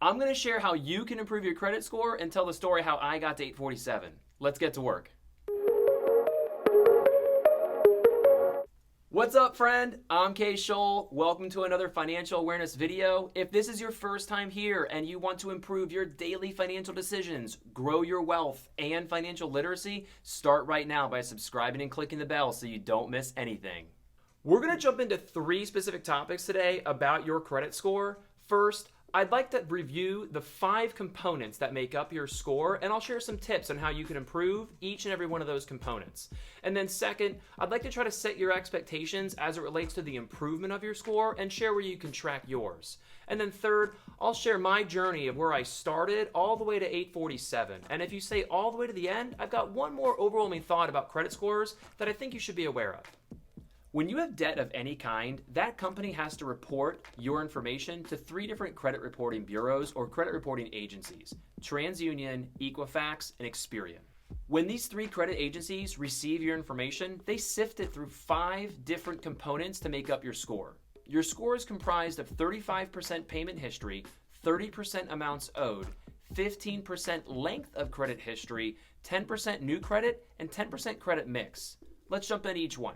I'm going to share how you can improve your credit score and tell the story how I got to 847. Let's get to work. What's up, friend? I'm Kay Scholl. Welcome to another financial awareness video. If this is your first time here and you want to improve your daily financial decisions, grow your wealth, and financial literacy, start right now by subscribing and clicking the bell so you don't miss anything. We're going to jump into 3 specific topics today about your credit score. First, I'd like to review the 5 components that make up your score, and I'll share some tips on how you can improve each and every one of those components. And then second, I'd like to try to set your expectations as it relates to the improvement of your score and share where you can track yours. And then third, I'll share my journey of where I started all the way to 847. And if you say all the way to the end, I've got one more overwhelming thought about credit scores that I think you should be aware of. When you have debt of any kind, that company has to report your information to 3 different credit reporting bureaus or credit reporting agencies: TransUnion, Equifax, and Experian. When these 3 credit agencies receive your information, they sift it through 5 different components to make up your score. Your score is comprised of 35% payment history, 30% amounts owed, 15% length of credit history, 10% new credit, and 10% credit mix. Let's jump into each one.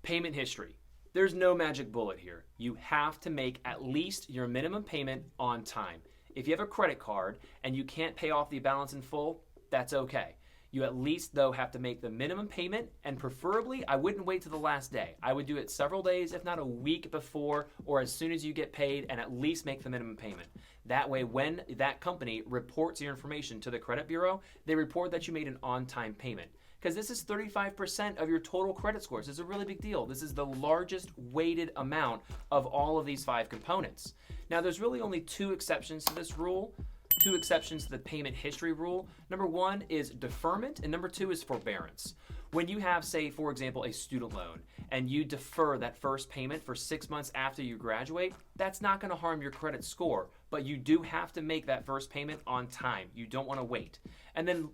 Payment history. There's no magic bullet here. You have to make at least your minimum payment on time. If you have a credit card and you can't pay off the balance in full, that's okay. You at least, though, have to make the minimum payment, and preferably, I wouldn't wait till the last day. I would do it several days, if not a week before, or as soon as you get paid, and at least make the minimum payment. That way, when that company reports your information to the credit bureau, they report that you made an on-time payment. Because this is 35% of your total credit scores. It's a really big deal. This is the largest weighted amount of all of these 5 components. Now, there's really only 2 exceptions to this rule, 2 exceptions to the payment history rule. Number 1 is deferment, and number 2 is forbearance. When you have, say, for example, a student loan, and you defer that first payment for 6 months after you graduate, that's not going to harm your credit score, but you do have to make that first payment on time. You don't want to wait. And then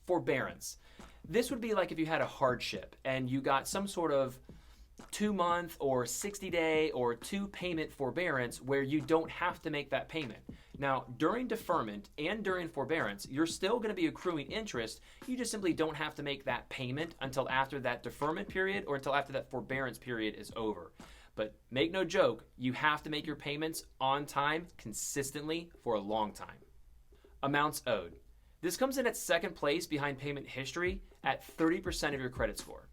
forbearance. This would be like if you had a hardship and you got some sort of 2-month or 60-day or 2-payment forbearance where you don't have to make that payment. Now, during deferment and during forbearance, you're still going to be accruing interest. You just simply don't have to make that payment until after that deferment period or until after that forbearance period is over. But make no joke, you have to make your payments on time consistently for a long time. Amounts owed. This comes in at second place behind payment history at 30% of your credit score.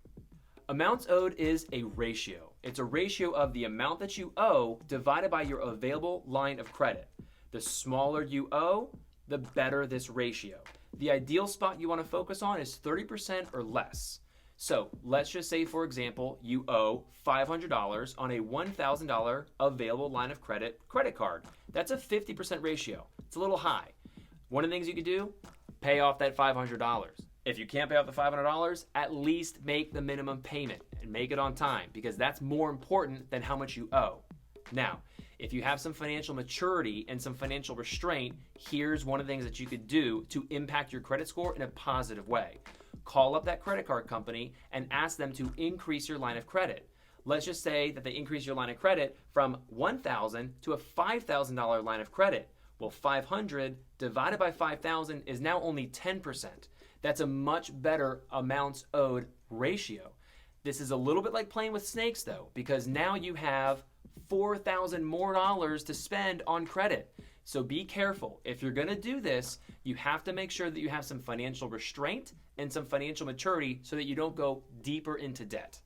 Amounts owed is a ratio. It's a ratio of the amount that you owe divided by your available line of credit. The smaller you owe, the better this ratio. The ideal spot you want to focus on is 30% or less. So let's just say, for example, you owe $500 on a $1,000 available line of credit card. That's a 50% ratio. It's a little high. One of the things you could do, pay off that $500. If you can't pay off the $500, at least make the minimum payment and make it on time, because that's more important than how much you owe. Now, if you have some financial maturity and some financial restraint, here's one of the things that you could do to impact your credit score in a positive way. Call up that credit card company and ask them to increase your line of credit. Let's just say that they increase your line of credit from $1,000 to a $5,000 line of credit. Well, 500 divided by 5,000 is now only 10%. That's a much better amounts owed ratio. This is a little bit like playing with snakes, though, because now you have $4,000 more to spend on credit. So be careful. If you're going to do this, you have to make sure that you have some financial restraint and some financial maturity so that you don't go deeper into debt.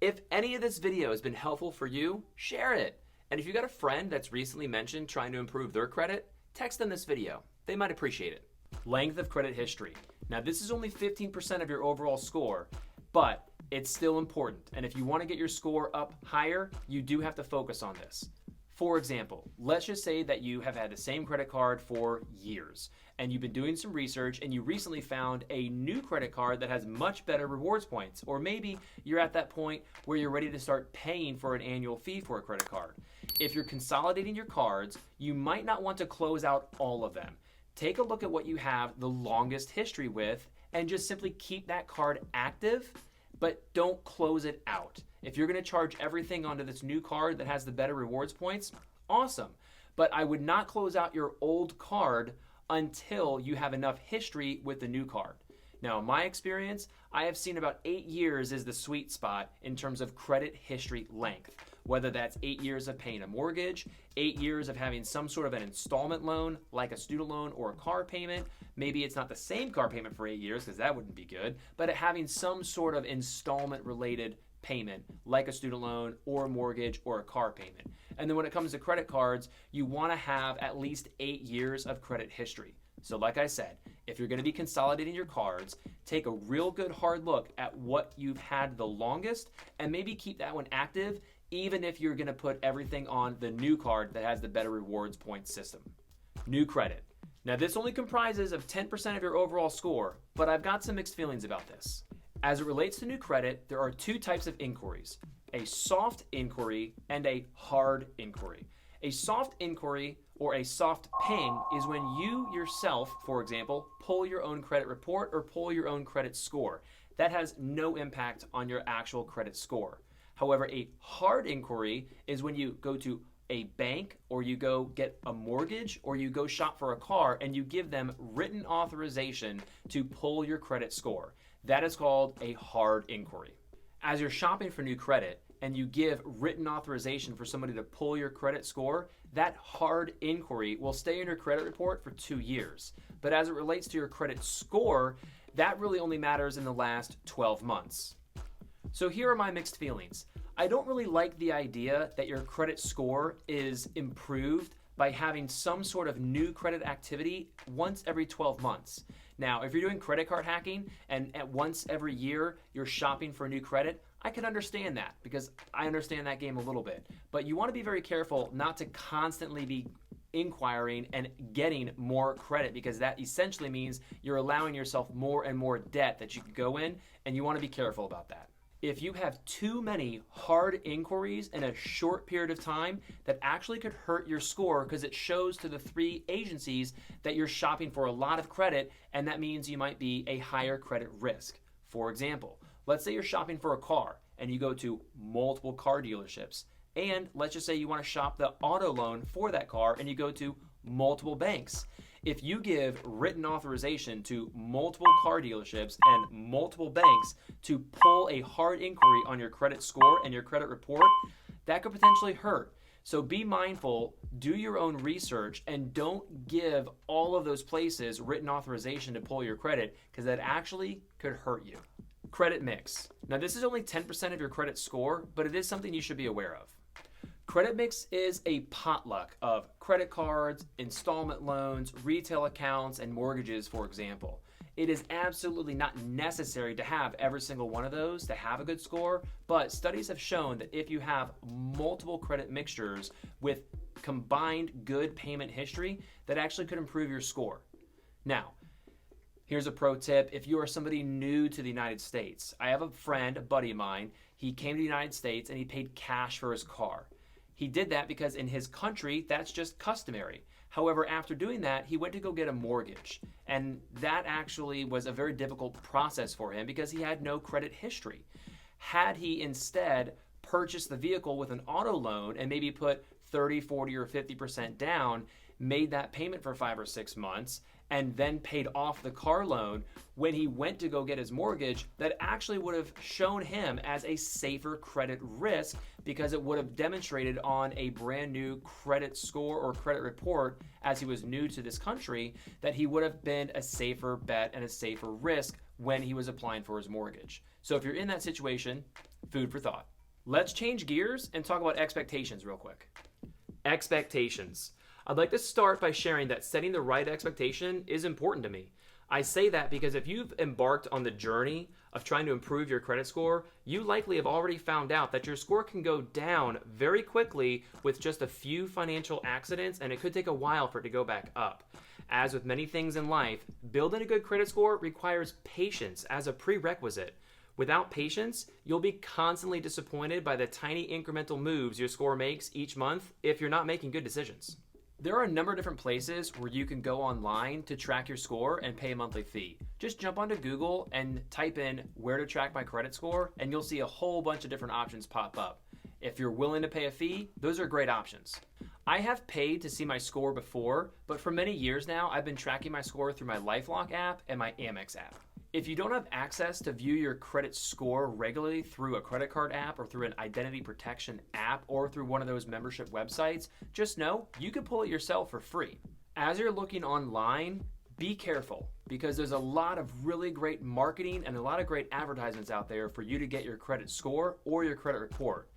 If any of this video has been helpful for you, share it. And if you got a friend that's recently mentioned trying to improve their credit, text them this video. They might appreciate it. Length of credit history. Now, this is only 15% of your overall score, but it's still important. And if you want to get your score up higher, you do have to focus on this. For example, let's just say that you have had the same credit card for years and you've been doing some research and you recently found a new credit card that has much better rewards points. Or maybe you're at that point where you're ready to start paying for an annual fee for a credit card. If you're consolidating your cards, you might not want to close out all of them. Take a look at what you have the longest history with and just simply keep that card active, but don't close it out. If you're going to charge everything onto this new card that has the better rewards points, awesome. but I would not close out your old card until you have enough history with the new card. Now, in my experience, I have seen about 8 years is the sweet spot in terms of credit history length, whether that's 8 years of paying a mortgage, 8 years of having some sort of an installment loan, like a student loan or a car payment. Maybe it's not the same car payment for 8 years, because that wouldn't be good, but having some sort of installment related payment, like a student loan or a mortgage or a car payment. And then when it comes to credit cards, you want to have at least 8 years of credit history. So like I said, if you're going to be consolidating your cards, take a real good hard look at what you've had the longest and maybe keep that one active, even if you're going to put everything on the new card that has the better rewards point system. New credit. Now this only comprises of 10% of your overall score, but I've got some mixed feelings about this. As it relates to new credit, there are two types of inquiries, a soft inquiry and a hard inquiry. A soft inquiry or a soft ping is when you yourself, for example, pull your own credit report or pull your own credit score. That has no impact on your actual credit score. However, a hard inquiry is when you go to a bank or you go get a mortgage or you go shop for a car and you give them written authorization to pull your credit score. That is called a hard inquiry. As you're shopping for new credit and you give written authorization for somebody to pull your credit score, that hard inquiry will stay in your credit report for 2 years. But as it relates to your credit score, that really only matters in the last 12 months. So here are my mixed feelings. I don't really like the idea that your credit score is improved by having some sort of new credit activity once every 12 months. Now, if you're doing credit card hacking and at once every year you're shopping for new credit, I can understand that because I understand that game a little bit. But you want to be very careful not to constantly be inquiring and getting more credit, because that essentially means you're allowing yourself more and more debt that you could go in, and you want to be careful about that. If you have too many hard inquiries in a short period of time, that actually could hurt your score because it shows to the 3 agencies that you're shopping for a lot of credit, and that means you might be a higher credit risk. For example, let's say you're shopping for a car and you go to multiple car dealerships, and let's just say you want to shop the auto loan for that car and you go to multiple banks. If you give written authorization to multiple car dealerships and multiple banks to pull a hard inquiry on your credit score and your credit report, that could potentially hurt. So be mindful, do your own research, and don't give all of those places written authorization to pull your credit, because that actually could hurt you. Credit mix. Now this is only 10% of your credit score, but it is something you should be aware of. Credit mix is a potluck of credit cards, installment loans, retail accounts, and mortgages, for example. It is absolutely not necessary to have every single one of those to have a good score, but studies have shown that if you have multiple credit mixtures with combined good payment history, that actually could improve your score. Now, here's a pro tip. If you are somebody new to the United States, I have a friend, a buddy of mine, he came to the United States and he paid cash for his car. He did that because in his country, that's just customary. However, after doing that, he went to go get a mortgage. And that actually was a very difficult process for him because he had no credit history. Had he instead purchased the vehicle with an auto loan and maybe put 30, 40, or 50% down, made that payment for 5 or 6 months, and then paid off the car loan, when he went to go get his mortgage, that actually would have shown him as a safer credit risk, because it would have demonstrated on a brand new credit score or credit report as he was new to this country that he would have been a safer bet and a safer risk when he was applying for his mortgage. So if you're in that situation, food for thought. Let's change gears and talk about expectations real quick. Expectations. I'd like to start by sharing that setting the right expectation is important to me. I say that because if you've embarked on the journey of trying to improve your credit score, you likely have already found out that your score can go down very quickly with just a few financial accidents, and it could take a while for it to go back up. As with many things in life, building a good credit score requires patience as a prerequisite. Without patience, you'll be constantly disappointed by the tiny incremental moves your score makes each month if you're not making good decisions. There are a number of different places where you can go online to track your score and pay a monthly fee. Just jump onto Google and type in where to track my credit score, and you'll see a whole bunch of different options pop up. If you're willing to pay a fee, those are great options. I have paid to see my score before, but for many years now, I've been tracking my score through my LifeLock app and my Amex app. If you don't have access to view your credit score regularly through a credit card app or through an identity protection app or through one of those membership websites, just know you can pull it yourself for free. As you're looking online, be careful because there's a lot of really great marketing and a lot of great advertisements out there for you to get your credit score or your credit report.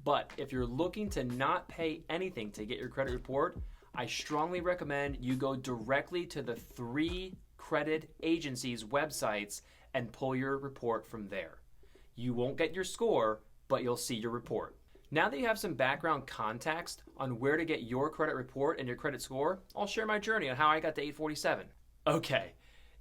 But if you're looking to not pay anything to get your credit report, I strongly recommend you go directly to the 3 credit agencies' websites and pull your report from there. You won't get your score, but you'll see your report. Now that you have some background context on where to get your credit report and your credit score, I'll share my journey on how I got to 847. Okay,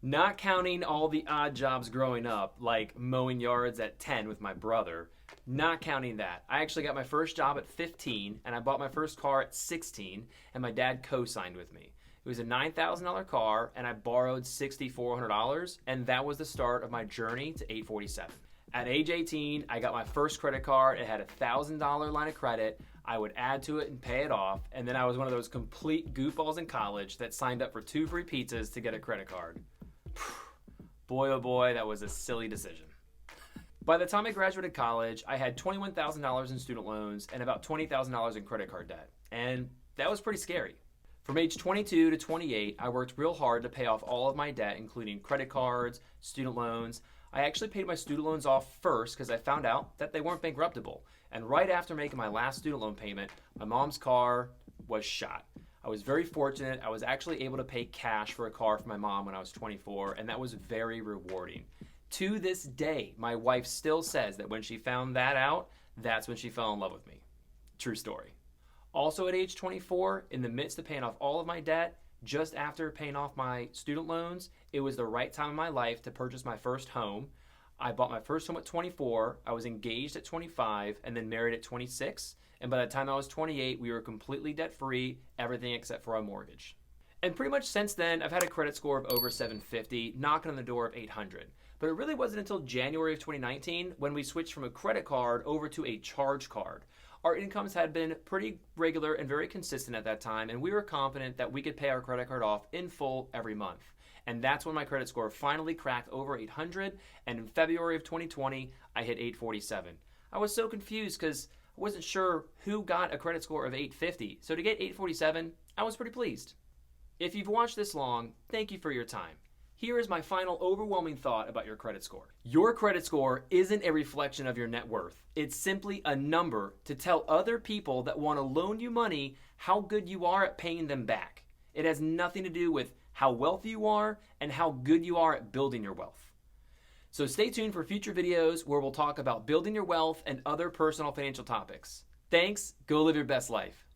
not counting all the odd jobs growing up, like mowing yards at 10 with my brother, not counting that. I actually got my first job at 15, and I bought my first car at 16, and my dad co-signed with me. It was a $9,000 car, and I borrowed $6,400, and that was the start of my journey to 847. At age 18, I got my first credit card. It had a $1,000 line of credit. I would add to it and pay it off, and then I was one of those complete goofballs in college that signed up for 2 free pizzas to get a credit card. Boy, oh boy, that was a silly decision. By the time I graduated college, I had $21,000 in student loans and about $20,000 in credit card debt, and that was pretty scary. From age 22 to 28, I worked real hard to pay off all of my debt, including credit cards, student loans. I actually paid my student loans off first because I found out that they weren't bankruptable. And right after making my last student loan payment, my mom's car was shot. I was very fortunate. I was actually able to pay cash for a car for my mom when I was 24, and that was very rewarding. To this day, my wife still says that when she found that out, that's when she fell in love with me. True story. Also at age 24, in the midst of paying off all of my debt, just after paying off my student loans, it was the right time in my life to purchase my first home. I bought my first home at 24, I was engaged at 25, and then married at 26. And by the time I was 28, we were completely debt-free, everything except for our mortgage. And pretty much since then, I've had a credit score of over 750, knocking on the door of 800. But it really wasn't until January of 2019 when we switched from a credit card over to a charge card. Our incomes had been pretty regular and very consistent at that time, and we were confident that we could pay our credit card off in full every month. And that's when my credit score finally cracked over 800, and in February of 2020, I hit 847. I was so confused because I wasn't sure who got a credit score of 850, so to get 847, I was pretty pleased. If you've watched this long, thank you for your time. Here is my final overwhelming thought about your credit score. Your credit score isn't a reflection of your net worth. It's simply a number to tell other people that want to loan you money how good you are at paying them back. It has nothing to do with how wealthy you are and how good you are at building your wealth. So stay tuned for future videos where we'll talk about building your wealth and other personal financial topics. Thanks. Go live your best life.